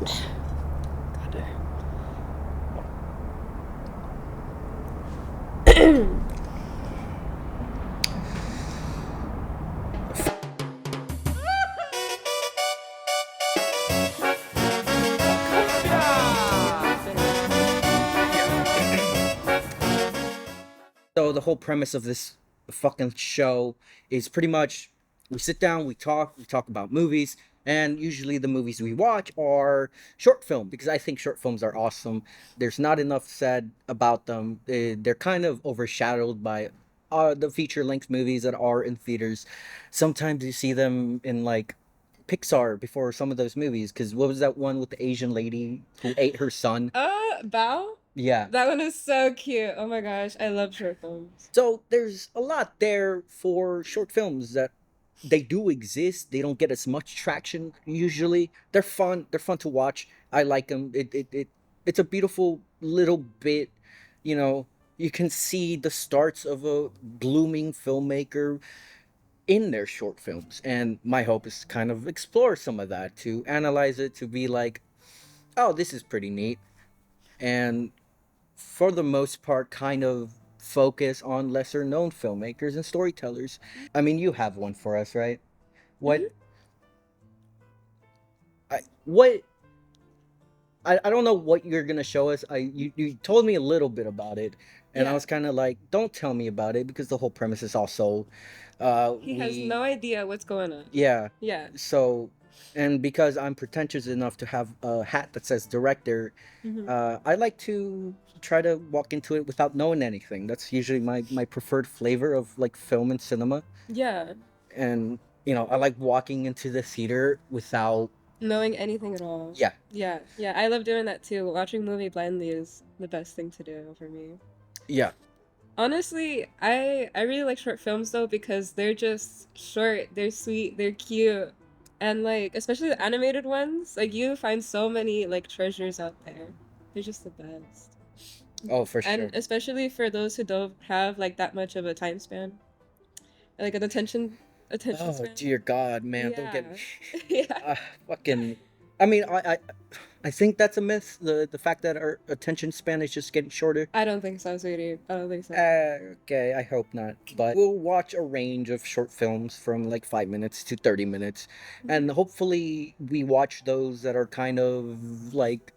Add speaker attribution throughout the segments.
Speaker 1: God.
Speaker 2: So the whole premise of this fucking show is pretty much we sit down, we talk about movies, and usually the movies we watch are short film because I think short films are awesome. There's not enough said about them. They're kind of overshadowed by the feature length movies that are in theaters. Sometimes you see them in like Pixar before some of those movies. Because what was that one with the Asian lady who ate her son?
Speaker 1: Bao?
Speaker 2: Yeah.
Speaker 1: That one is so cute. Oh my gosh, I love short films.
Speaker 2: So there's a lot there for short films that they do exist. They don't get as much traction usually. They're fun. They're fun to watch. I like them. It's a beautiful little bit. You know, you can see the starts of a blooming filmmaker in their short films, and my hope is to kind of explore some of that, to analyze it, to be like, oh, this is pretty neat, and for the most part, kind of focus on lesser known filmmakers and storytellers. I mean, you have one for us, right? What
Speaker 1: Hmm.
Speaker 2: what I don't know what you're gonna show us. You told me a little bit about it, and I
Speaker 1: Yeah,
Speaker 2: was kind of like, don't tell me about it because the whole premise is also,
Speaker 1: he has
Speaker 2: we
Speaker 1: no idea what's going on.
Speaker 2: yeah.
Speaker 1: Yeah.
Speaker 2: So, and because I'm pretentious enough to have a hat that says director,
Speaker 1: Hmm.
Speaker 2: I like to try to walk into it without knowing anything. That's usually my preferred flavor of like film and cinema.
Speaker 1: Yeah.
Speaker 2: And I like walking into the theater without.
Speaker 1: Knowing anything at all.
Speaker 2: Yeah,
Speaker 1: Yeah, yeah, I love doing that too. Watching movie blindly is the best thing to do for me.
Speaker 2: yeah.
Speaker 1: Honestly, I really like short films though because they're just short, they're sweet, they're cute. And like especially the animated ones, like you find so many like treasures out there. They're just the best.
Speaker 2: Oh, for
Speaker 1: And
Speaker 2: sure.
Speaker 1: especially for those who don't have like that much of a time span, like an attention
Speaker 2: Oh
Speaker 1: span.
Speaker 2: dear God, man, don't get me.
Speaker 1: Yeah. Yeah.
Speaker 2: Fucking. I mean, I think that's a myth. The fact that our attention span is just getting shorter.
Speaker 1: I don't think so, sweetie. I don't think so.
Speaker 2: Okay, I hope not. But we'll watch a range of short films from like 5 minutes to 30 minutes,
Speaker 1: Mhm.
Speaker 2: and hopefully we watch those that are kind of like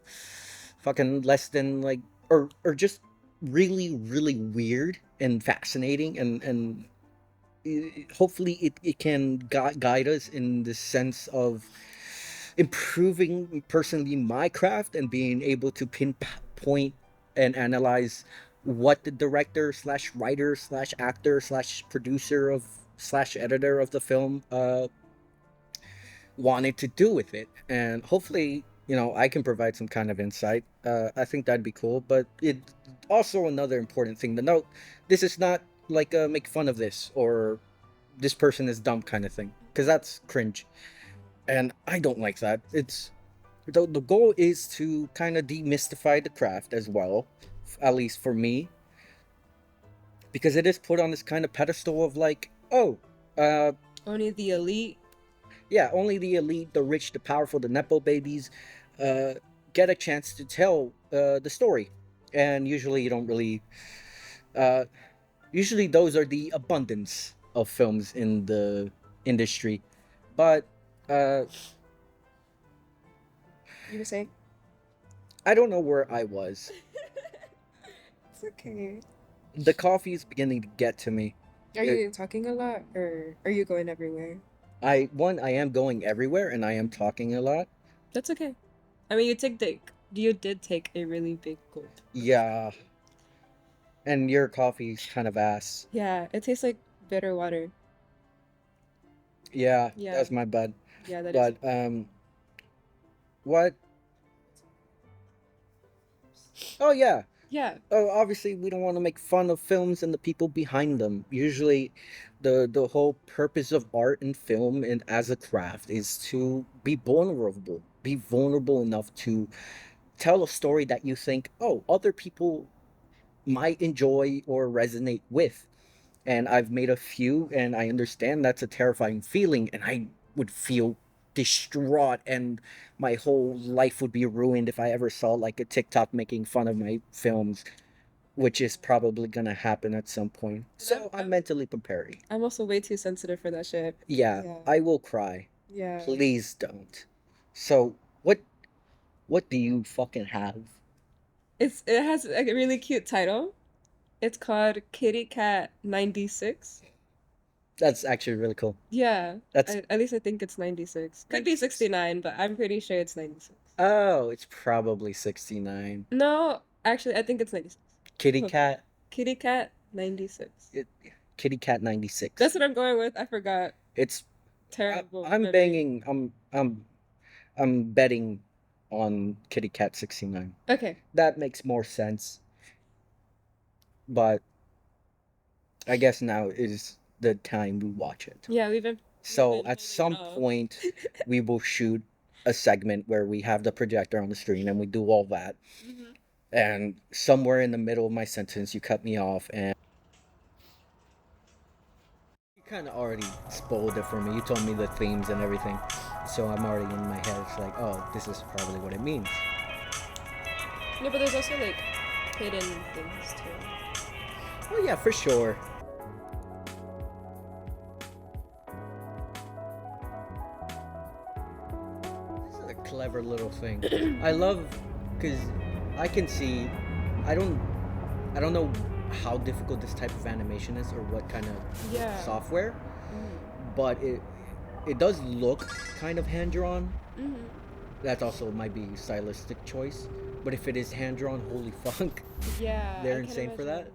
Speaker 2: fucking less than like or just really really weird and fascinating, and hopefully it can guide us in the sense of improving personally my craft and being able to pinpoint and analyze what the director slash writer slash actor slash producer of slash editor of the film wanted to do with it, and hopefully I can provide some kind of insight. I think that'd be cool, but it also another important thing to note: this is not like a make fun of this or this person is dumb kind of thing, because that's cringe, and I don't like that. It's the goal is to kind of demystify the craft as well, at least for me, because it is put on this kind of pedestal of like, oh, uh,
Speaker 1: Only the elite.
Speaker 2: yeah, only the elite, the rich, the powerful, the nepo babies, uh, get a chance to tell the story, and usually you don't really. Uh, Usually those are the abundance of films in the industry, but uh,
Speaker 1: You were saying?
Speaker 2: I don't know where I was.
Speaker 1: It's okay.
Speaker 2: The coffee is beginning to get to me.
Speaker 1: Are
Speaker 2: It,
Speaker 1: you talking a lot or are you going everywhere?
Speaker 2: I am going everywhere and I am talking a lot.
Speaker 1: That's okay. I mean, you did take a really big gulp.
Speaker 2: Yeah, and your coffee's kind of ass.
Speaker 1: Yeah, it tastes like bitter water.
Speaker 2: Yeah,
Speaker 1: Yeah,
Speaker 2: that's my bad.
Speaker 1: yeah, that is.
Speaker 2: But what? Oh yeah.
Speaker 1: Yeah.
Speaker 2: Oh, obviously we don't want to make fun of films and the people behind them. Usually, the whole purpose of art and film and as a craft is to be vulnerable. Be vulnerable enough to tell a story that you think, oh, other people might enjoy or resonate with. And I've made a few, and I understand that's a terrifying feeling, and I would feel distraught, and my whole life would be ruined if I ever saw like a TikTok making fun of my films, which is probably gonna happen at some point. So I'm mentally preparing.
Speaker 1: I'm also way too sensitive for that shit.
Speaker 2: Yeah,
Speaker 1: Yeah.
Speaker 2: I will cry.
Speaker 1: Yeah.
Speaker 2: Please don't. So what do you fucking have?
Speaker 1: It has like a really cute title. It's called Kitty Cat 96.
Speaker 2: That's actually really cool.
Speaker 1: Yeah.
Speaker 2: That's
Speaker 1: At least I think it's 96. Could be 69, but I'm pretty sure it's 96.
Speaker 2: oh, it's probably 69.
Speaker 1: No, actually, I think it's 96.
Speaker 2: Kitty
Speaker 1: Hold
Speaker 2: Cat.
Speaker 1: Kitty Cat 96.
Speaker 2: It, Kitty Cat 96.
Speaker 1: That's what I'm going with. I forgot.
Speaker 2: It's
Speaker 1: Terrible
Speaker 2: I'm
Speaker 1: memory.
Speaker 2: banging. I'm betting on Kitty Cat 69.
Speaker 1: Okay.
Speaker 2: That makes more sense. But I guess now is the time we watch it.
Speaker 1: Yeah, we've been
Speaker 2: So
Speaker 1: been
Speaker 2: at
Speaker 1: holding
Speaker 2: some
Speaker 1: off.
Speaker 2: point, we will shoot a segment where we have the projector on the screen and we do all that.
Speaker 1: Mhm.
Speaker 2: And somewhere in the middle of my sentence, you cut me off and you kind of already spoiled it for me. You told me the themes and everything. So I'm already in my head. It's like, oh, this is probably what it means.
Speaker 1: No, but there's also like hidden things too.
Speaker 2: Oh, yeah, for sure. This is a clever little thing. I love because I can see. I don't. I don't know how difficult this type of animation is or what kind of
Speaker 1: Yeah.
Speaker 2: software,
Speaker 1: Mhm.
Speaker 2: but it does look kind of hand drawn.
Speaker 1: Mhm.
Speaker 2: That also might be a stylistic choice. But if it is hand drawn, holy fuck,
Speaker 1: Yeah.
Speaker 2: they're
Speaker 1: I can
Speaker 2: insane for that.
Speaker 1: imagine.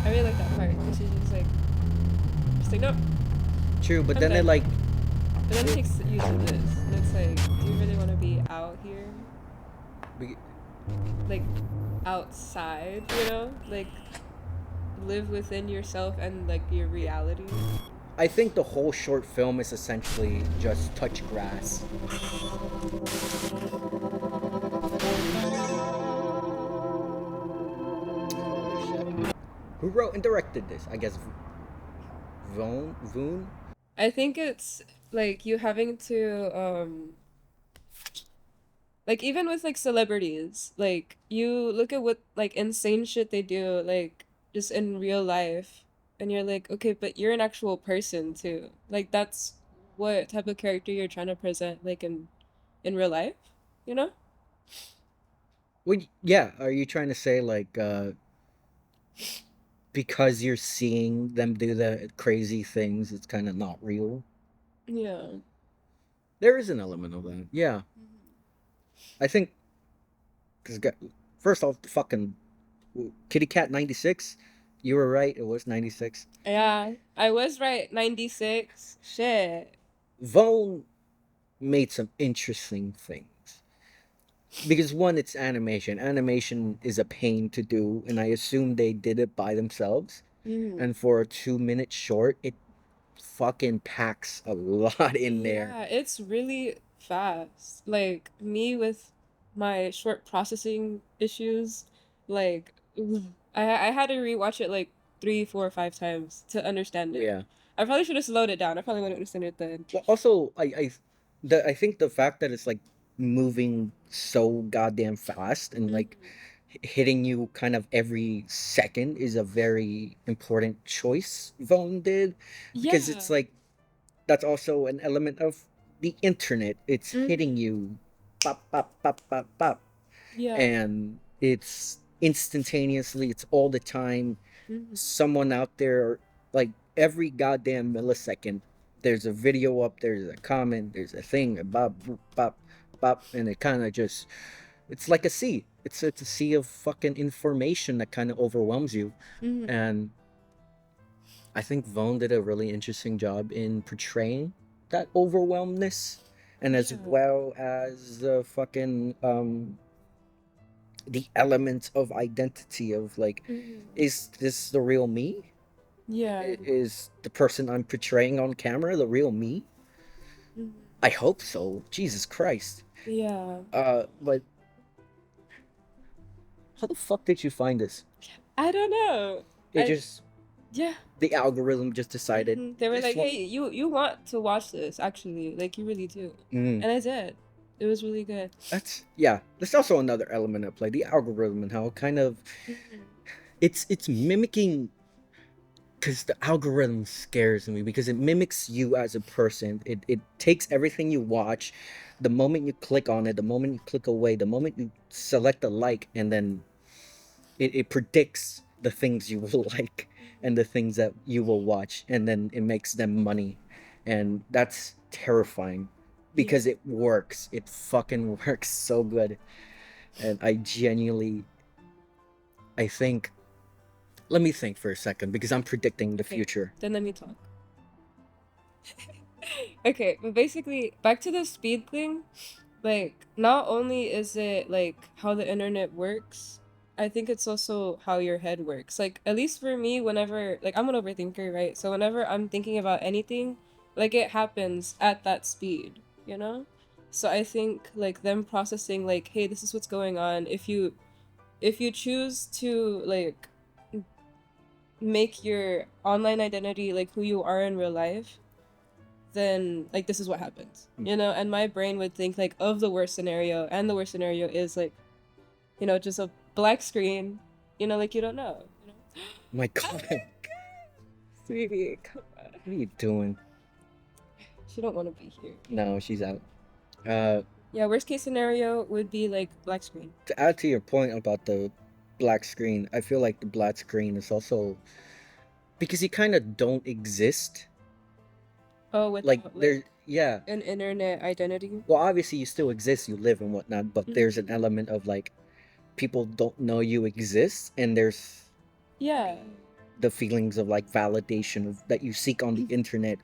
Speaker 1: I really like that part because she's just like, no.
Speaker 2: True, but
Speaker 1: I'm
Speaker 2: then it
Speaker 1: done.
Speaker 2: like
Speaker 1: But then it takes you to this, and it's like, do you really want to be out here,
Speaker 2: be-
Speaker 1: like outside? You know, like live within yourself and like your reality.
Speaker 2: I think the whole short film is essentially just touch grass. Who wrote and directed this? I guess Vewn?
Speaker 1: I think it's like you having to like even with like celebrities, like you look at what like insane shit they do like just in real life and you're like, okay, but you're an actual person too. Like that's what type of character you're trying to present like in real life, you know?
Speaker 2: Well, yeah. Are you trying to say like because you're seeing them do the crazy things, it's kind of not real?
Speaker 1: Yeah.
Speaker 2: There is an element of that. Yeah, I think because first off, the fucking Kitty Cat 96. You were right. It was 96.
Speaker 1: Yeah, I was right. 96. Shit.
Speaker 2: Vone made some interesting things. Because one, it's animation. Animation is a pain to do, and I assume they did it by themselves.
Speaker 1: Mm.
Speaker 2: And for a 2 minute short, it fucking packs a lot in there.
Speaker 1: Yeah, it's really fast. Like me with my short processing issues, like I had to rewatch it like 3, 4, 5 times to understand it.
Speaker 2: Yeah.
Speaker 1: I probably should have slowed it down. I probably wouldn't understand it then.
Speaker 2: Well, also, I think the fact that it's like moving so goddamn fast and like hitting you kind of every second is a very important choice Vaughn did, because it's
Speaker 1: Yeah.
Speaker 2: like that's also an element of the internet. It's hitting
Speaker 1: Mhm.
Speaker 2: you, pop, pop, pop, pop, pop,
Speaker 1: Yeah.
Speaker 2: and it's instantaneously. It's all the time.
Speaker 1: Mhm.
Speaker 2: Someone out there, like every goddamn millisecond, there's a video up, there's a comment, there's a thing, bop, boop, bop, bop, and it kind of just, it's like a sea. It's a sea of fucking information that kind of overwhelms you,
Speaker 1: Mhm.
Speaker 2: and I think Vaughn did a really interesting job in portraying that overwhelmness, and as
Speaker 1: Yeah.
Speaker 2: well as the fucking the element of identity of like,
Speaker 1: Mhm.
Speaker 2: is this the real me?
Speaker 1: Yeah.
Speaker 2: Is the person I'm portraying on camera the real me?
Speaker 1: Mhm.
Speaker 2: I hope so. Jesus Christ.
Speaker 1: Yeah.
Speaker 2: But how the fuck did you find this?
Speaker 1: I don't know.
Speaker 2: It
Speaker 1: I
Speaker 2: just
Speaker 1: Yeah.
Speaker 2: The algorithm just decided
Speaker 1: They were
Speaker 2: this
Speaker 1: like,
Speaker 2: one.
Speaker 1: "Hey, you want to watch this? Actually, like you really do."
Speaker 2: Mm,
Speaker 1: And I did. It was really good.
Speaker 2: yeah. There's also another element at play: the algorithm and how kind of it's mimicking. Because the algorithm scares me because it mimics you as a person. It takes everything you watch, the moment you click on it, the moment you click away, the moment you select a like, and then it predicts the things you will like and the things that you will watch, and then it makes them money. And that's terrifying
Speaker 1: Yeah.
Speaker 2: because it works. It fucking works so good. And I genuinely, I think, let me think for a second because I'm predicting the
Speaker 1: Okay.
Speaker 2: future.
Speaker 1: Then let me talk. Okay, but basically, back to the speed thing. Like, not only is it like how the internet works, I think it's also how your head works. Like, at least for me, whenever, like, I'm an overthinker, right? So whenever I'm thinking about anything, like, it happens at that speed, you know? So I think, like, them processing, like, hey, this is what's going on. If you choose to, like, make your online identity, like, who you are in real life, then like this is what happens, you know. And my brain would think like of the worst scenario, and the worst scenario is like, you know, just a black screen, you know, like you don't know, you know.
Speaker 2: My
Speaker 1: Oh
Speaker 2: God,
Speaker 1: my god, sweetie, come on.
Speaker 2: what are you doing?
Speaker 1: She don't want to be here.
Speaker 2: No, she's out. Uh,
Speaker 1: Yeah, worst case scenario would be like black screen.
Speaker 2: to add to your point about the black screen, I feel like the black screen is also because you kind of don't exist.
Speaker 1: Oh,
Speaker 2: Like
Speaker 1: without like
Speaker 2: there, yeah.
Speaker 1: an internet identity.
Speaker 2: Well, obviously you still exist, you live and whatnot, but there's an
Speaker 1: Mhm.
Speaker 2: element of like people don't know you exist, and there's
Speaker 1: Yeah.
Speaker 2: the feelings of like validation of, that you seek on the internet,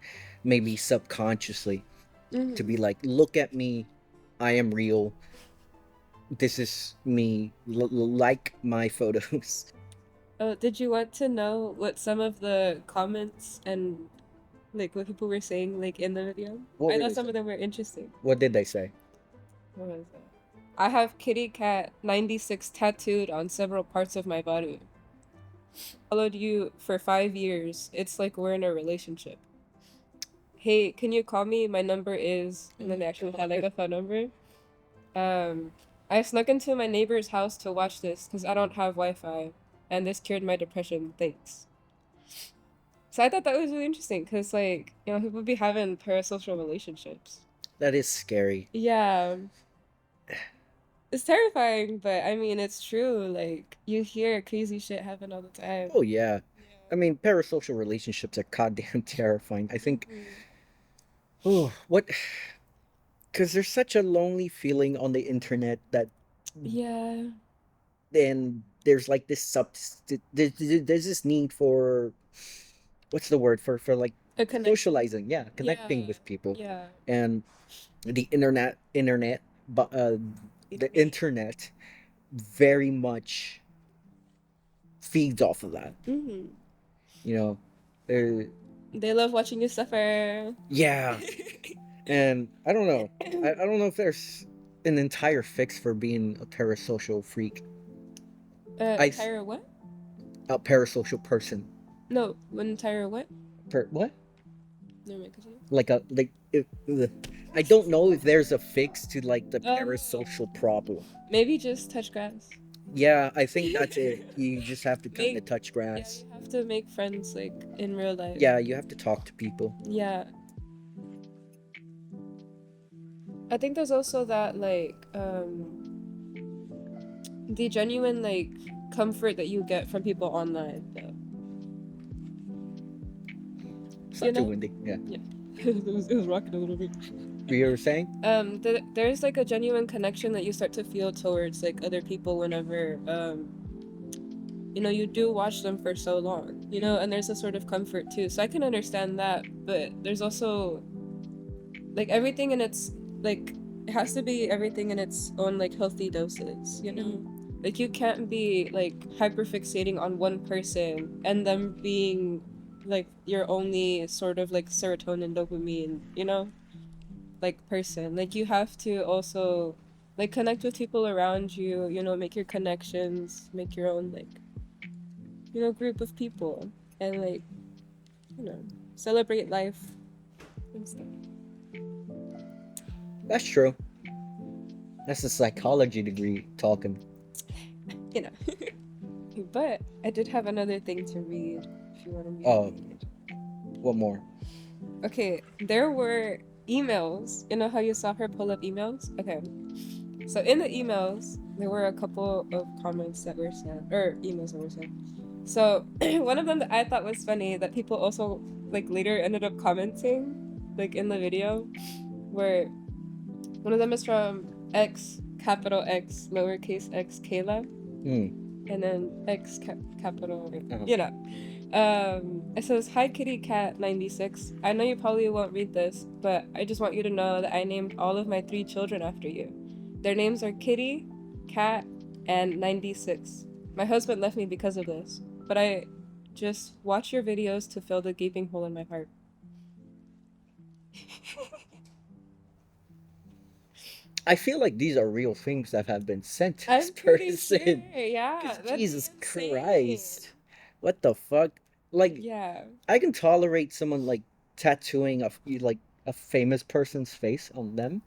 Speaker 2: maybe subconsciously, to be
Speaker 1: Mhm.
Speaker 2: like, look at me, I am real. This is me. Like my photos.
Speaker 1: Oh, did you want to know what some of the comments and like what people were saying like in the video?
Speaker 2: What
Speaker 1: I
Speaker 2: were
Speaker 1: thought
Speaker 2: they
Speaker 1: some
Speaker 2: saying?
Speaker 1: of them were interesting.
Speaker 2: What did they say?
Speaker 1: What was it? I have Kitty Cat 96 tattooed on several parts of my body. Followed you for 5 years. It's like we're in a relationship. Hey, can you call me? My number is, and then they actually had like a phone number. Um, I snuck into my neighbor's house to watch this because I don't have Wi-Fi, and this cured my depression. Thanks. So I thought that was really interesting because, like, you know, people be having parasocial relationships.
Speaker 2: That is scary.
Speaker 1: Yeah, it's terrifying, but I mean, it's true. Like, you hear crazy shit happen all the time.
Speaker 2: Oh yeah.
Speaker 1: Yeah.
Speaker 2: I mean, parasocial relationships are goddamn terrifying. I think.
Speaker 1: Mhm.
Speaker 2: Oh, what? Because there's such a lonely feeling on the internet that
Speaker 1: Yeah.
Speaker 2: then there's like this there's this need for what's the word for like
Speaker 1: A connection.
Speaker 2: socializing, yeah, connecting
Speaker 1: Yeah.
Speaker 2: with people,
Speaker 1: Yeah.
Speaker 2: and the internet, but the internet very much feeds off of that,
Speaker 1: Hmm.
Speaker 2: you know. uh,
Speaker 1: They love watching you suffer.
Speaker 2: yeah, and I don't know. I don't know if there's an entire fix for being a parasocial freak. I
Speaker 1: Entire what?
Speaker 2: A parasocial person.
Speaker 1: No, an entire what?
Speaker 2: What?
Speaker 1: Never mind, continue.
Speaker 2: Like a like I don't know if there's a fix to like the
Speaker 1: Oh,
Speaker 2: parasocial problem.
Speaker 1: maybe just touch grass.
Speaker 2: Yeah, I think that's it. You just have to kind
Speaker 1: Make,
Speaker 2: of touch
Speaker 1: yeah,
Speaker 2: grass.
Speaker 1: you have to make friends like in real life.
Speaker 2: Yeah, you have to talk to people.
Speaker 1: Yeah. I think there's also that like the genuine like comfort that you get from people online though.
Speaker 2: It's
Speaker 1: You
Speaker 2: not too
Speaker 1: know?
Speaker 2: windy. Yeah.
Speaker 1: Yeah. It was rocking a little bit.
Speaker 2: You were saying?
Speaker 1: There's like a genuine connection that you start to feel towards like other people whenever you know, you do watch them for so long, you know, and there's a sort of comfort too. So I can understand that, but there's also like everything in its like it has to be everything in its own like healthy doses, you know? Like you can't be like hyper fixating on one person and them being like your only sort of like serotonin dopamine, you know? Like person. Like you have to also like connect with people around you, you know, make your connections, make your own like, you know, group of people. And like celebrate life and stuff.
Speaker 2: That's true. That's a psychology degree talking.
Speaker 1: You know. But I did have another thing to read if you want me to
Speaker 2: Oh,
Speaker 1: read.
Speaker 2: what more?
Speaker 1: Okay, there were emails. You know how you saw her pull up emails? Okay. So in the emails, there were a couple of comments that were sent, or emails that were sent. So one of them that I thought was funny that people also like later ended up commenting, like in the video, where one of them is from X capital X lowercase x Kayla,
Speaker 2: Hmm.
Speaker 1: and then capital,
Speaker 2: Uh-huh.
Speaker 1: you know. It says, "Hi Kitty Cat 96. I know you probably won't read this, but I just want you to know that I named all of my 3 children after you. Their names are Kitty, Cat, and 96. My husband left me because of this, but I just watch your videos to fill the gaping hole in my heart."
Speaker 2: I feel like these are real things that have been sent to this
Speaker 1: I'm pretty sure.
Speaker 2: person.
Speaker 1: Yeah,
Speaker 2: Because
Speaker 1: that'd be
Speaker 2: Jesus
Speaker 1: insane.
Speaker 2: Christ. What the fuck? Like,
Speaker 1: Yeah.
Speaker 2: I can tolerate someone like tattooing like a famous person's face on them.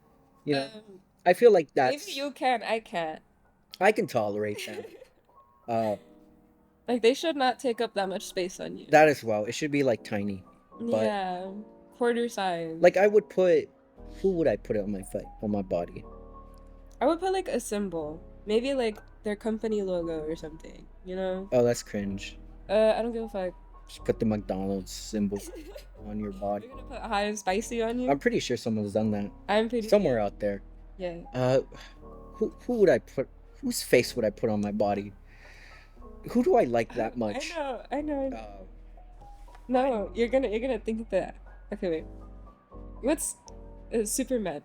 Speaker 2: You know,
Speaker 1: Um,
Speaker 2: I feel like
Speaker 1: maybe
Speaker 2: that's
Speaker 1: you can, I can't.
Speaker 2: I can tolerate that. Uh,
Speaker 1: Like they should not take up that much space on you.
Speaker 2: that as well. It should be like tiny, but
Speaker 1: Yeah, quarter size.
Speaker 2: like I would put. Who would I put it on my on my body?
Speaker 1: I would put like a symbol, maybe like their company logo or something. You know?
Speaker 2: Oh, that's cringe.
Speaker 1: I don't give a fuck.
Speaker 2: Just put the McDonald's symbol on your body.
Speaker 1: You're gonna put high and spicy on
Speaker 2: I'm
Speaker 1: you?
Speaker 2: pretty sure someone's done that
Speaker 1: I'm pretty
Speaker 2: somewhere
Speaker 1: sure.
Speaker 2: out there.
Speaker 1: Yeah.
Speaker 2: Uh, who would I put? Whose face would I put on my body? Who do I like that
Speaker 1: I
Speaker 2: much?
Speaker 1: know. I know.
Speaker 2: Uh,
Speaker 1: No, you're gonna think that. Okay, wait. What's Superman?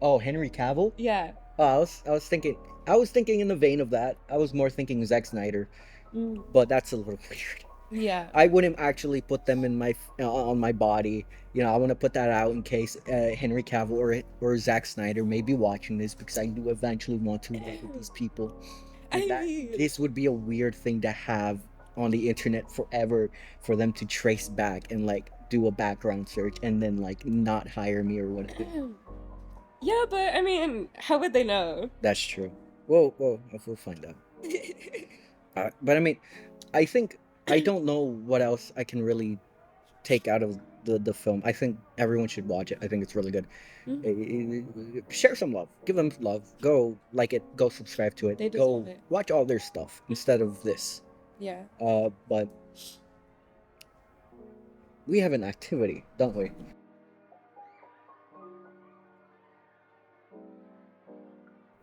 Speaker 2: oh, Henry Cavill.
Speaker 1: Yeah.
Speaker 2: I was thinking in the vein of that. I was more thinking Zack Snyder,
Speaker 1: Mm,
Speaker 2: but that's a little weird.
Speaker 1: yeah.
Speaker 2: I wouldn't actually put them in my on my body. You know, I want to put that out in case Henry Cavill or Zack Snyder may be watching this because I do eventually want to work with these people.
Speaker 1: I
Speaker 2: And that
Speaker 1: mean,
Speaker 2: this would be a weird thing to have on the internet forever for them to trace back and like do a background search and then like not hire me or whatever.
Speaker 1: yeah, but I mean, how would they know?
Speaker 2: That's true. Whoa, we'll find out. But I mean, I think I don't know what else I can really take out of the film. I think everyone should watch it. I think it's really good. Share some love. Give them love. Go like it. Go subscribe to it.
Speaker 1: They deserve
Speaker 2: Go
Speaker 1: it.
Speaker 2: watch all their stuff instead of this.
Speaker 1: Yeah.
Speaker 2: But we have an activity, don't we?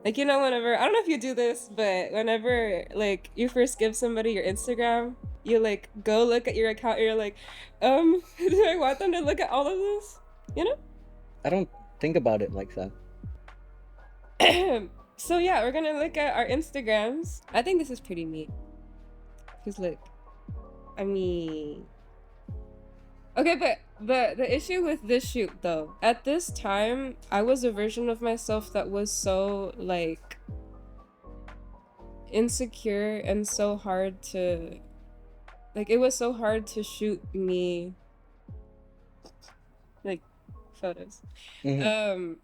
Speaker 1: Like, whenever, I don't know if you do this, but whenever, like, you first give somebody your Instagram, you, like, go look at your account and you're like, do I want them to look at all of this? You know?
Speaker 2: I don't think about it like that.
Speaker 1: So, yeah, we're gonna look at our Instagrams. I think this is pretty neat. Because, look, I mean... Okay, but the issue with this shoot, though, at this time, I was a version of myself that was so, like, insecure and so hard to, like, it was so hard to shoot me, like, photos.
Speaker 2: Mhm.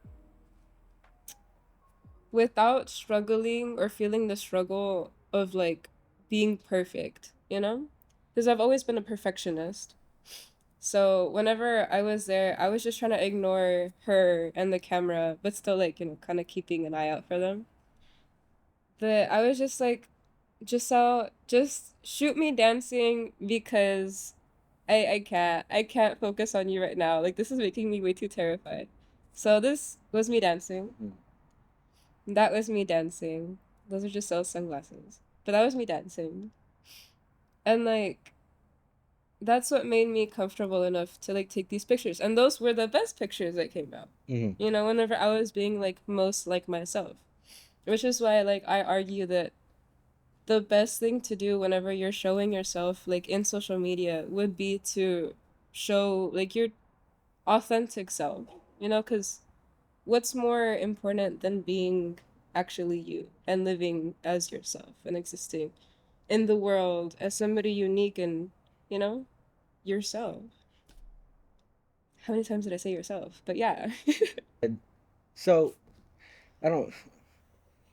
Speaker 1: Without struggling or feeling the struggle of, like, being perfect, you know? Because I've always been a perfectionist. So whenever I was there, I was just trying to ignore her and the camera, but still like, kind of keeping an eye out for them. But I was just like, just shoot me dancing because I can't focus on you right now. Like this is making me way too terrified. So this was me dancing. That was me dancing. Those are just those sunglasses. But that was me dancing. And like that's what made me comfortable enough to like take these pictures, and those were the best pictures that came out,
Speaker 2: Mhm.
Speaker 1: whenever I was being like most like myself, which is why like I argue that the best thing to do whenever you're showing yourself like in social media would be to show like your authentic self, because what's more important than being actually you and living as yourself and existing in the world as somebody unique and you know yourself. How many times did I say yourself? But yeah.
Speaker 2: And so I don't.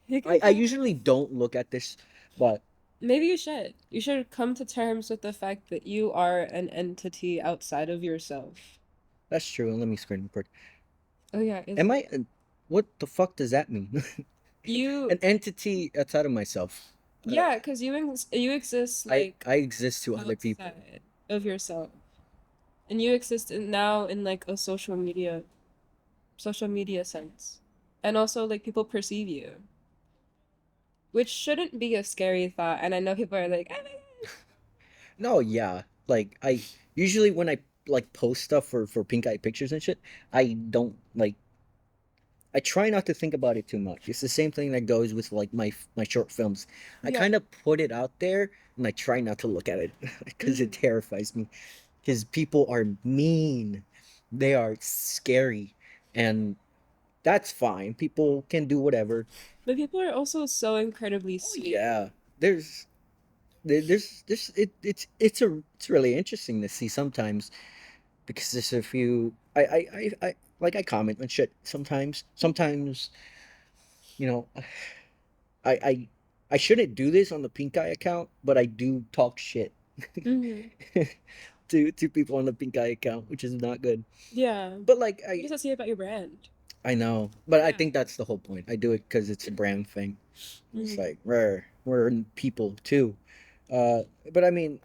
Speaker 1: You can
Speaker 2: I
Speaker 1: go.
Speaker 2: usually don't look at this, but
Speaker 1: Maybe you should. You should come to terms with the fact that you are an entity outside of yourself.
Speaker 2: that's true. Let me screen record.
Speaker 1: Oh yeah,
Speaker 2: Am I? What the fuck does that mean?
Speaker 1: you
Speaker 2: An entity outside of myself.
Speaker 1: yeah, because you exist like
Speaker 2: I exist to other people.
Speaker 1: outside of yourself. And you exist now in like a social media sense. And also like people perceive you, which shouldn't be a scary thought. And I know people are like, "Ah."
Speaker 2: No, yeah. Like I usually when I like post stuff for pink eye pictures and shit, I don't like I try not to think about it too much. It's the same thing that goes with like my short films. I
Speaker 1: Yeah.
Speaker 2: kind of put it out there and I try not to look at it because it
Speaker 1: Mhm.
Speaker 2: terrifies me. Because people are mean, they are scary, and that's fine. People can do whatever.
Speaker 1: But people are also so incredibly
Speaker 2: Oh
Speaker 1: sweet.
Speaker 2: yeah, there's it's really interesting to see sometimes because there's a few I like I comment on shit sometimes. Sometimes you know I I I shouldn't do this on the pink eye account, but I do talk shit
Speaker 1: Hmm.
Speaker 2: to people on the pink eye account, which is not good.
Speaker 1: Yeah.
Speaker 2: But like
Speaker 1: You just say about your brand.
Speaker 2: I know, but I
Speaker 1: Yeah.
Speaker 2: think that's the whole point. I do it because it's a brand thing. It's
Speaker 1: Hmm.
Speaker 2: like we're people too. But I mean,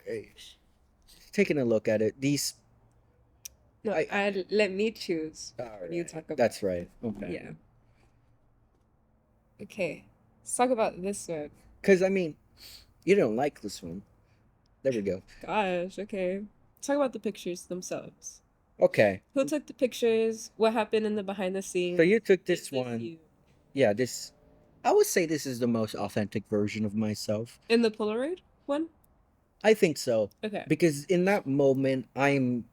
Speaker 2: taking a look at it, these
Speaker 1: No,
Speaker 2: I
Speaker 1: I let me choose
Speaker 2: all
Speaker 1: when you
Speaker 2: right,
Speaker 1: talk about.
Speaker 2: that's right. Okay,
Speaker 1: Yeah. Okay. Let's talk about this one.
Speaker 2: because I mean, you don't like this one. There we go.
Speaker 1: Gosh, okay. Let's talk about the pictures themselves.
Speaker 2: Okay,
Speaker 1: Who took the pictures? What happened in the behind the
Speaker 2: so
Speaker 1: scenes?
Speaker 2: you took
Speaker 1: Is
Speaker 2: this
Speaker 1: this
Speaker 2: one.
Speaker 1: you?
Speaker 2: Yeah, this. I would say this is the most authentic version of myself.
Speaker 1: In the Polaroid one?
Speaker 2: I think so
Speaker 1: Okay.
Speaker 2: because in that moment, I'm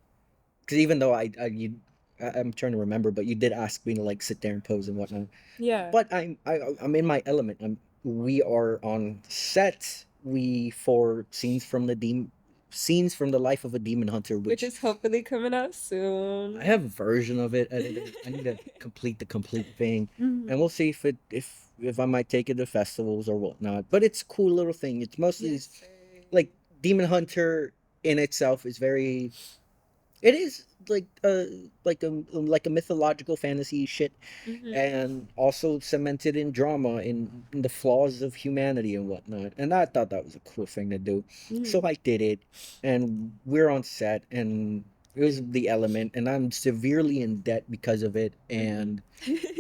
Speaker 2: because even though I'm trying to remember, but you did ask me to like sit there and pose and whatnot.
Speaker 1: Yeah.
Speaker 2: But I'm in my element. We are on set. We for scenes from the life of a demon hunter,
Speaker 1: Which
Speaker 2: which
Speaker 1: is hopefully coming out
Speaker 2: I
Speaker 1: soon.
Speaker 2: have a version of it edited. I need to complete the complete thing, and
Speaker 1: Mhm.
Speaker 2: we'll see if I might take it to festivals or whatnot. But it's a cool little thing. It's mostly
Speaker 1: Yes, sir.
Speaker 2: like demon hunter in itself is very it is like a mythological fantasy shit,
Speaker 1: Hmm.
Speaker 2: and also cemented in drama in the flaws of humanity and whatnot. And I thought that was a cool thing to do, so
Speaker 1: Hmm.
Speaker 2: I did it, and we're on set, and it was the element, and I'm severely in debt because of it.
Speaker 1: Hmm.
Speaker 2: And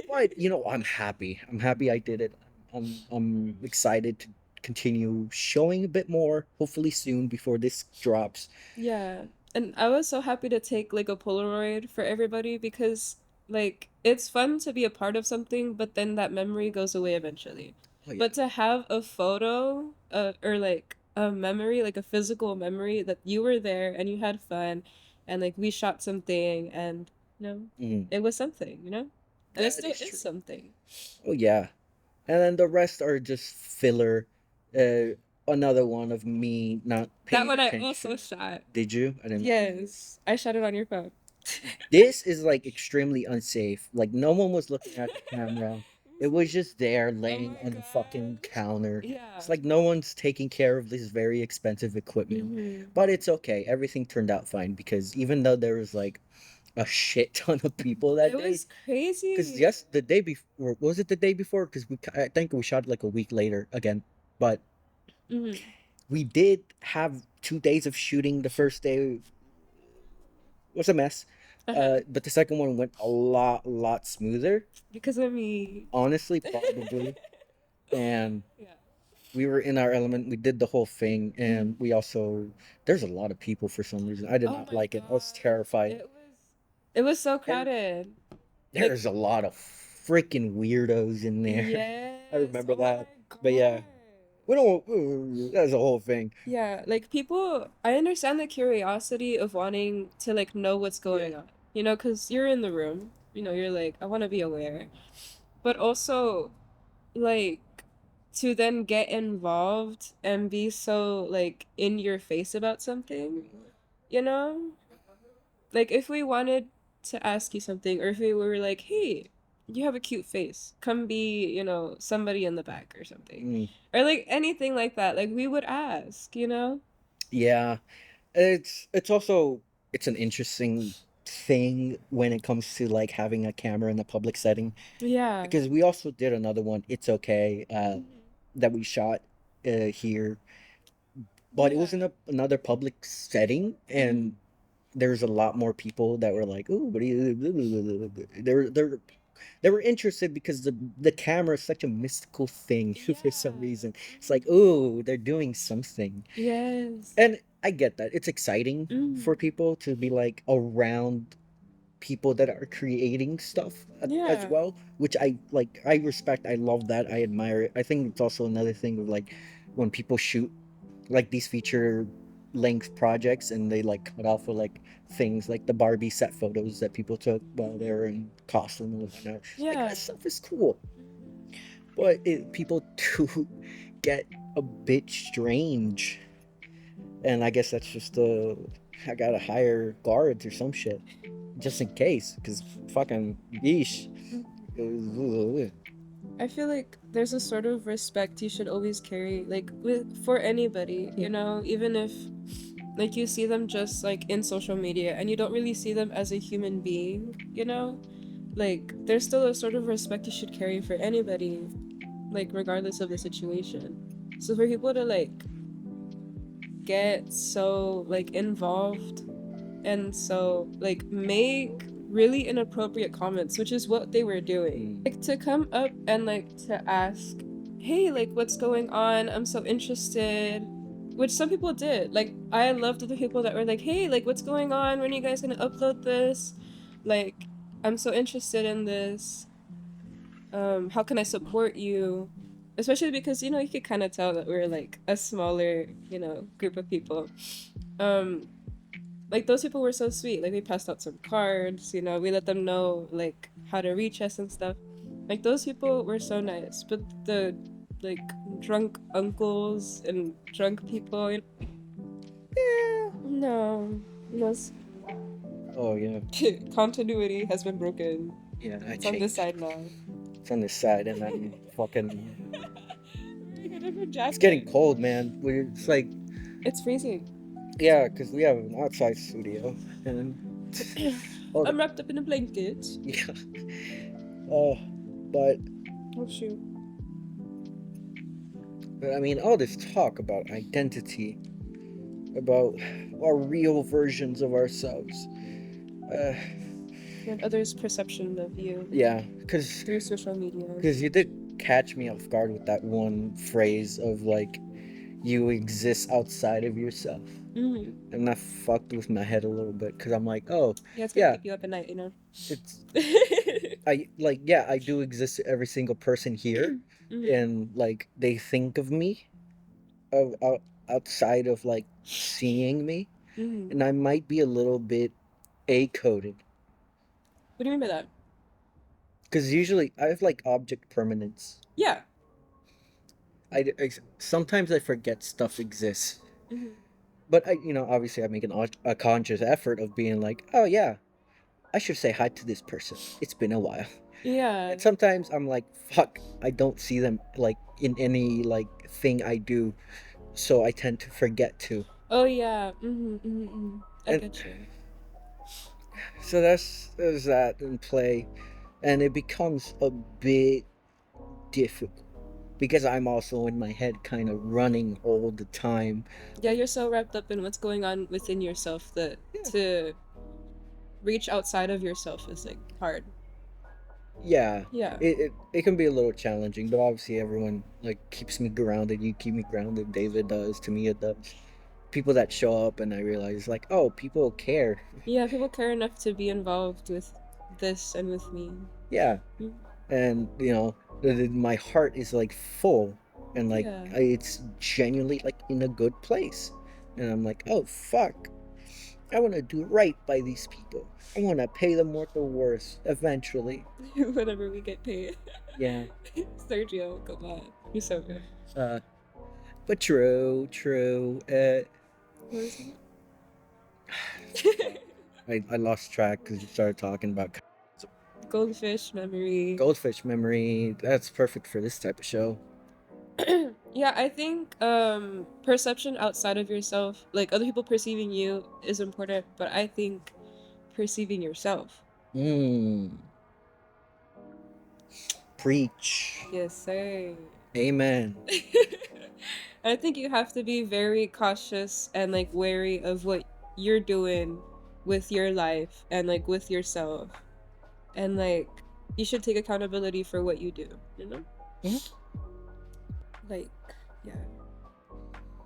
Speaker 2: but I'm happy. I'm happy I did it. I'm excited to continue showing a bit more, hopefully soon before this drops.
Speaker 1: Yeah. And I was so happy to take like a Polaroid for everybody because like it's fun to be a part of something, but then that memory goes away eventually.
Speaker 2: Oh yeah.
Speaker 1: But to have a photo or like a memory, like a physical memory that you were there and you had fun and like we shot something and
Speaker 2: Mm,
Speaker 1: it was something, And it
Speaker 2: that
Speaker 1: still
Speaker 2: is
Speaker 1: is
Speaker 2: true.
Speaker 1: something.
Speaker 2: Oh yeah. And then the rest are just filler. Another one of me not
Speaker 1: That
Speaker 2: paying
Speaker 1: one I also
Speaker 2: attention.
Speaker 1: shot.
Speaker 2: Did you? I didn't.
Speaker 1: Yes. I shot it on your phone.
Speaker 2: This is like extremely unsafe. Like no one was looking at the camera.
Speaker 1: It
Speaker 2: It
Speaker 1: was
Speaker 2: was
Speaker 1: me.
Speaker 2: just there
Speaker 1: Oh
Speaker 2: laying
Speaker 1: my
Speaker 2: on the fucking
Speaker 1: gosh.
Speaker 2: counter.
Speaker 1: Yeah.
Speaker 2: It's like no one's taking care of this very expensive equipment.
Speaker 1: Hmm.
Speaker 2: But it's okay. Everything turned out fine because even though there was like a shit ton of people that
Speaker 1: It
Speaker 2: day,
Speaker 1: was
Speaker 2: because
Speaker 1: crazy.
Speaker 2: yes, the day before was it the day before? Because I think we shot like a week later again, but
Speaker 1: Hmm.
Speaker 2: we did have 2 days of shooting. The first day was a mess,
Speaker 1: Uh-huh.
Speaker 2: but the second one went a lot smoother.
Speaker 1: Because of me.
Speaker 2: Honestly, probably, and
Speaker 1: Yeah.
Speaker 2: we were in our element. We did the whole thing, and we also there's a lot of people for some reason. I did
Speaker 1: Oh
Speaker 2: not
Speaker 1: my
Speaker 2: like it. I was
Speaker 1: gosh.
Speaker 2: terrified,
Speaker 1: It was so
Speaker 2: and
Speaker 1: crowded. Like,
Speaker 2: there's a lot of freaking weirdos in there. I
Speaker 1: yes.
Speaker 2: remember
Speaker 1: Oh
Speaker 2: that,
Speaker 1: my
Speaker 2: but yeah, we
Speaker 1: gosh.
Speaker 2: don't. That's a whole thing.
Speaker 1: Yeah, like people, I understand the curiosity of wanting to like know what's
Speaker 2: Yeah.
Speaker 1: going on, because you're in the room, you're like, I want to be aware. But also, like, to then get involved and be so, like, in your face about something, you know? Like if we wanted to ask you something, or if we were like, hey, you have a cute face, come be, somebody in the back or something.
Speaker 2: Mm,
Speaker 1: Or like anything like that, like we would ask, you know?
Speaker 2: yeah, it's also it's an interesting thing when it comes to like having a camera in a public setting,
Speaker 1: Yeah.
Speaker 2: because we also did another one, It's Okay, that we shot here, but it
Speaker 1: Yeah.
Speaker 2: was in another public setting, and there's a lot more people that were like, "Ooh, what do you?" They were interested because the camera is such a mystical thing for some
Speaker 1: Yeah.
Speaker 2: reason. It's like, "Ooh, they're doing something,"
Speaker 1: Yes.
Speaker 2: and I get that. It's exciting
Speaker 1: Mm.
Speaker 2: for people to be like around people that are creating stuff as
Speaker 1: Yeah.
Speaker 2: well, which I like. I respect. I love that. I admire it. I think it's also another thing of like when people shoot like these feature length projects and they like cut off with like things like the Barbie set photos that people took while they were in costume and whatnot. Like
Speaker 1: Yeah.
Speaker 2: that stuff is cool, but people do get a bit strange, and I guess that's just I gotta hire guards or some shit just in case, because fucking yeesh.
Speaker 1: I feel like there's a sort of respect you should always carry, like for anybody, even if like you see them just like in social media and you don't really see them as a human being, like there's still a sort of respect you should carry for anybody, like regardless of the situation. So for people to like get so like involved and so like make really inappropriate comments, which is what they were doing.
Speaker 2: Mm.
Speaker 1: Like to come up and like to ask, hey, like what's going on? I'm so interested. Which some people did. Like I loved the people that were like, hey, like what's going on? When are you guys gonna upload this? Like, I'm so interested in this. How can I support you? Especially because, you could kind of tell that we're like a smaller, group of people. Um, like those people were so sweet. Like we passed out some cards, we let them know like how to reach us and stuff. Like those people were so nice. But the like drunk uncles and drunk people,
Speaker 2: Yeah.
Speaker 1: no, no,
Speaker 2: Oh yeah.
Speaker 1: continuity has been broken.
Speaker 2: Yeah, I
Speaker 1: It's on this
Speaker 2: changed.
Speaker 1: side now.
Speaker 2: It's on this side, and I'm fucking.
Speaker 1: Wearing a different
Speaker 2: It's getting
Speaker 1: jacket.
Speaker 2: cold, man. It's like,
Speaker 1: It's freezing.
Speaker 2: yeah, because we have an outside studio, and all the
Speaker 1: I'm wrapped up in a blanket.
Speaker 2: yeah. Oh, but
Speaker 1: Oh shoot.
Speaker 2: I mean, all this talk about identity, about our real versions of ourselves. Uh,
Speaker 1: And others' perception of you
Speaker 2: yeah, because
Speaker 1: through social media.
Speaker 2: you did catch me off guard with that one phrase of like, you exist outside of yourself.
Speaker 1: Mm.
Speaker 2: And that fucked with my head a little bit because I'm like, oh,
Speaker 1: Yeah, it's gonna
Speaker 2: yeah,
Speaker 1: keep you up at night.
Speaker 2: it's I like, yeah, I do exist to every single person here,
Speaker 1: Mm.
Speaker 2: and like they think of me of outside of like seeing me,
Speaker 1: Mm.
Speaker 2: and I might be a little bit a coded
Speaker 1: What do you mean by that?
Speaker 2: because usually I have like object permanence.
Speaker 1: Yeah.
Speaker 2: I sometimes I forget stuff exists,
Speaker 1: Mm.
Speaker 2: but obviously I make a conscious effort of being like, oh yeah, I should say hi to this person. It's been a while.
Speaker 1: Yeah.
Speaker 2: And sometimes I'm like, fuck, I don't see them like in any like thing I do, so I tend to forget to.
Speaker 1: Oh yeah. Mm-hmm, mm-hmm, mm-hmm. I
Speaker 2: And
Speaker 1: get you.
Speaker 2: so there's that in play, and it becomes a bit difficult because I'm also in my head kind of running all the time.
Speaker 1: Yeah, you're so wrapped up in what's going on within yourself that
Speaker 2: Yeah.
Speaker 1: to reach outside of yourself is like hard.
Speaker 2: Yeah.
Speaker 1: Yeah.
Speaker 2: It can be a little challenging, but obviously everyone like keeps me grounded. You keep me grounded. David does. Tamia does. People that show up, and I realize like, oh, people care.
Speaker 1: Yeah, people care enough to be involved with this and with me.
Speaker 2: Yeah,
Speaker 1: Mm.
Speaker 2: and my heart is like full, and like
Speaker 1: Yeah.
Speaker 2: it's genuinely like in a good place, and I'm like, oh fuck, I want to do right by these people. I want to pay them what they're worth eventually.
Speaker 1: Whenever we get paid.
Speaker 2: Yeah.
Speaker 1: Sergio, come on. You're so good.
Speaker 2: uh but true.
Speaker 1: What was it?
Speaker 2: I lost track because you started talking about
Speaker 1: Goldfish memory.
Speaker 2: goldfish memory. That's perfect for this type of show.
Speaker 1: Yeah, I think perception outside of yourself, like other people perceiving you, is important, but I think perceiving yourself.
Speaker 2: Mm, preach.
Speaker 1: Yes, sir.
Speaker 2: Amen.
Speaker 1: I think you have to be very cautious and like wary of what you're doing with your life and like with yourself. And like you should take accountability for what you do, you know?
Speaker 2: Mhm.
Speaker 1: Like, yeah.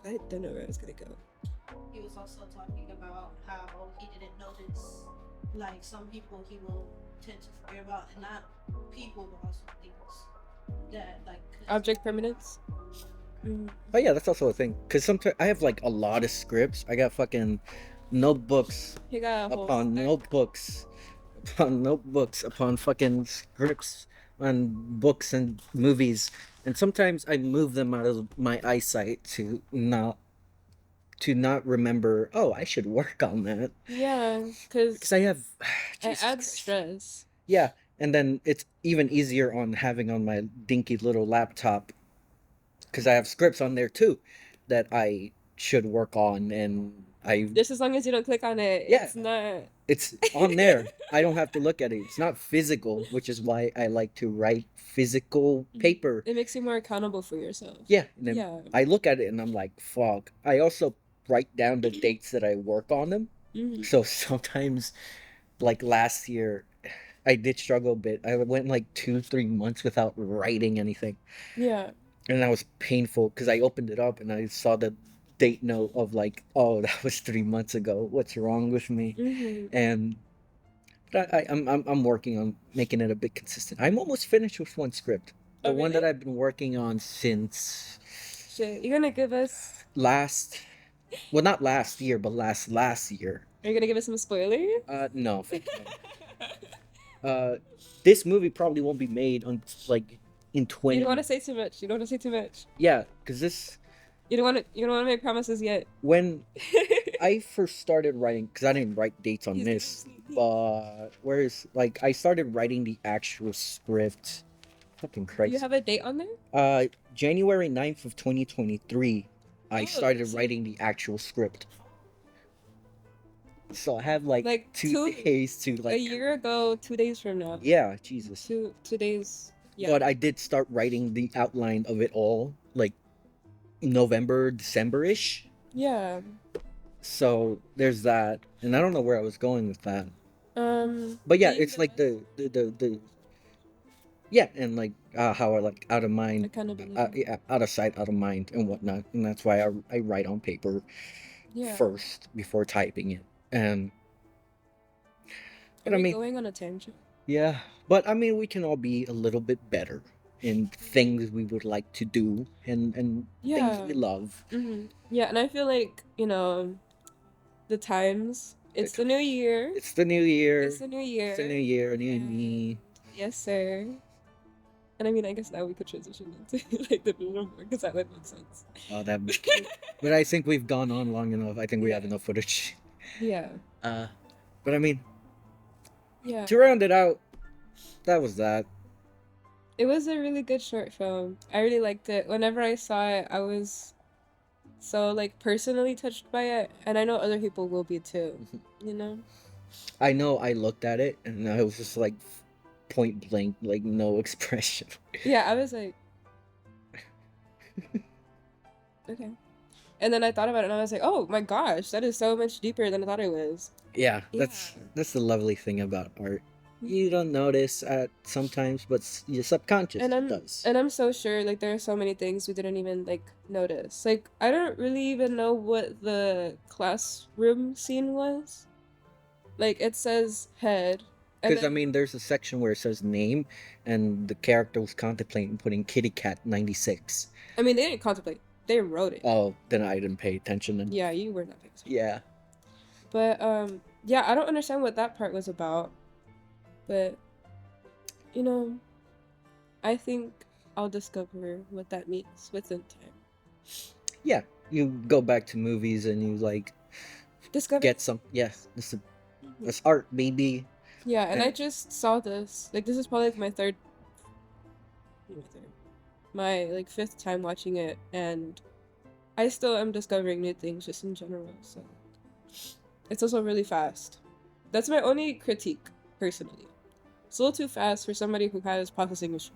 Speaker 1: I don't know where I was gonna go.
Speaker 3: He was also talking about how he didn't notice, like some people he will tend to forget about, and not people, but also things that like.
Speaker 1: Object permanence?
Speaker 2: Oh yeah, that's also a thing. Cause sometimes I have like a lot of scripts. I got fucking notebooks
Speaker 1: You got a whole
Speaker 2: upon
Speaker 1: stack.
Speaker 2: notebooks upon notebooks upon fucking scripts on books and movies, and sometimes I move them out of my eyesight to not remember. Oh, I should work on that
Speaker 1: Yeah,
Speaker 2: because
Speaker 1: because
Speaker 2: I have
Speaker 1: it
Speaker 2: Jesus
Speaker 1: adds
Speaker 2: Christ.
Speaker 1: stress.
Speaker 2: Yeah, and then it's even easier on having on my dinky little laptop because I have scripts on there too that I should work on, and I
Speaker 1: Just as long as you don't click on it,
Speaker 2: yeah,
Speaker 1: it's not.
Speaker 2: it's on there. I don't have to look at it. It's not physical, which is why I like to write physical paper.
Speaker 1: It makes you more accountable for yourself.
Speaker 2: Yeah, and then
Speaker 1: Yeah.
Speaker 2: I look at it and I'm like, fuck. I also write down the dates that I work on them.
Speaker 1: Mhm.
Speaker 2: So sometimes, like last year, I did struggle a bit. I went like 2, 3 months without writing anything,
Speaker 1: Yeah.
Speaker 2: and that was painful because I opened it up and I saw the date note of like, oh, that was 3 months ago. What's wrong with me?
Speaker 1: Mm-hmm.
Speaker 2: And but I'm working on making it a bit consistent. I'm almost finished with one script, the
Speaker 1: Oh,
Speaker 2: one
Speaker 1: really?
Speaker 2: that I've been working on since
Speaker 1: Shit. You're gonna give us.
Speaker 2: last, well, not last year, but last year.
Speaker 1: Are you gonna give us some spoilers?
Speaker 2: No, fuck no. This movie probably won't be made on like in
Speaker 1: You
Speaker 2: 20.
Speaker 1: don't want to say too much. You don't want to say too much.
Speaker 2: Yeah, because this
Speaker 1: You don't want to. You don't want to make promises yet.
Speaker 2: when I first started writing, because I didn't write dates on
Speaker 1: He's
Speaker 2: this,
Speaker 1: sleepy.
Speaker 2: but whereas like I started writing the actual script. Fucking Christ.
Speaker 1: You have a date on there?
Speaker 2: January 9th of 2023, I
Speaker 1: Oh,
Speaker 2: started
Speaker 1: so-
Speaker 2: writing the actual script. So I have like two
Speaker 1: two
Speaker 2: days to
Speaker 1: a
Speaker 2: like.
Speaker 1: year ago, 2 days from now.
Speaker 2: Yeah, Jesus.
Speaker 1: Two days. Yeah.
Speaker 2: But I did start writing the outline of it all like November, December-ish.
Speaker 1: Yeah.
Speaker 2: So there's that, and I don't know where I was going with that. But yeah,
Speaker 1: being
Speaker 2: it's like the yeah, and like how I like out of mind,
Speaker 1: accountability.
Speaker 2: yeah, out of sight, out of mind, and whatnot, and that's why I write on paper
Speaker 1: Yeah.
Speaker 2: first before typing it. And but
Speaker 1: Are
Speaker 2: I
Speaker 1: we
Speaker 2: mean,
Speaker 1: going on a tangent?
Speaker 2: yeah, but I mean, we can all be a little bit better in things we would like to do and things
Speaker 1: Yeah.
Speaker 2: we love.
Speaker 1: Yeah, and I feel like, the times. It's the new year.
Speaker 2: It's the new year.
Speaker 1: It's the new year.
Speaker 2: It's the new year, a new
Speaker 1: and-
Speaker 2: me.
Speaker 1: Yes, sir. And I mean, I guess now we could transition into like the new one because that would make sense.
Speaker 2: Oh, that would be cute. But I think we've gone on long enough. I think we have
Speaker 1: Yeah.
Speaker 2: enough footage.
Speaker 1: Yeah.
Speaker 2: But I mean,
Speaker 1: Yeah.
Speaker 2: to round it out, that was that.
Speaker 1: It was a really good short film. I really liked it. Whenever I saw it, I was so like personally touched by it, and I know other people will be too. You know?
Speaker 2: I know I looked at it and I was just like point blank, like no expression.
Speaker 1: Yeah, I was like, okay. And then I thought about it and I was like, oh my gosh, that is so much deeper than I thought it was.
Speaker 2: Yeah,
Speaker 1: Yeah.
Speaker 2: that's the lovely thing about art. You don't notice at sometimes, but your subconscious does.
Speaker 1: And I'm so sure like there are so many things we didn't even like notice. Like I don't really even know what the classroom scene was. Like it says head. and
Speaker 2: Because I
Speaker 1: then-
Speaker 2: mean, there's a section where it says name, and the character was contemplating putting Kitty Cat 96.
Speaker 1: I mean, they didn't contemplate. They wrote it.
Speaker 2: Oh, then I didn't pay attention. Then
Speaker 1: Yeah, you were not paying attention.
Speaker 2: yeah,
Speaker 1: But yeah, I don't understand what that part was about. But I think I'll discover what that means within time.
Speaker 2: yeah. You go back to movies and you like
Speaker 1: Discover.
Speaker 2: get some. Yeah, this art, maybe.
Speaker 1: Yeah, and I
Speaker 2: And
Speaker 1: just saw this. Like, this is probably like my like fifth time watching it, and I still am discovering new things just in general. So it's also really fast. That's my only critique, personally. It's a little too fast for somebody who has processing issues.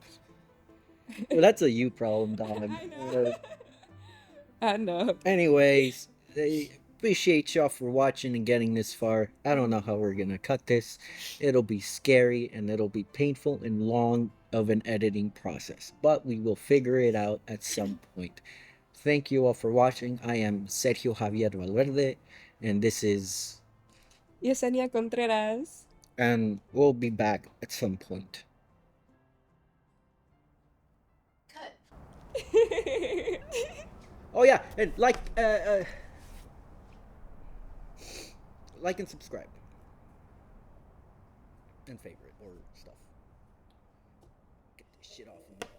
Speaker 2: well, that's a you problem, dog.
Speaker 1: I know. I know.
Speaker 2: Anyways, I appreciate y'all for watching and getting this far. I don't know how we're gonna cut this. It'll be scary and it'll be painful and long of an editing process, but we will figure it out at some point. Thank you all for watching. I am Sergio Javier Valverde, and this is,
Speaker 1: Yesenia Contreras.
Speaker 2: and we'll be back at some point.
Speaker 3: Cut.
Speaker 2: Oh yeah, and like and subscribe and favorite or stuff. Get this shit off of me.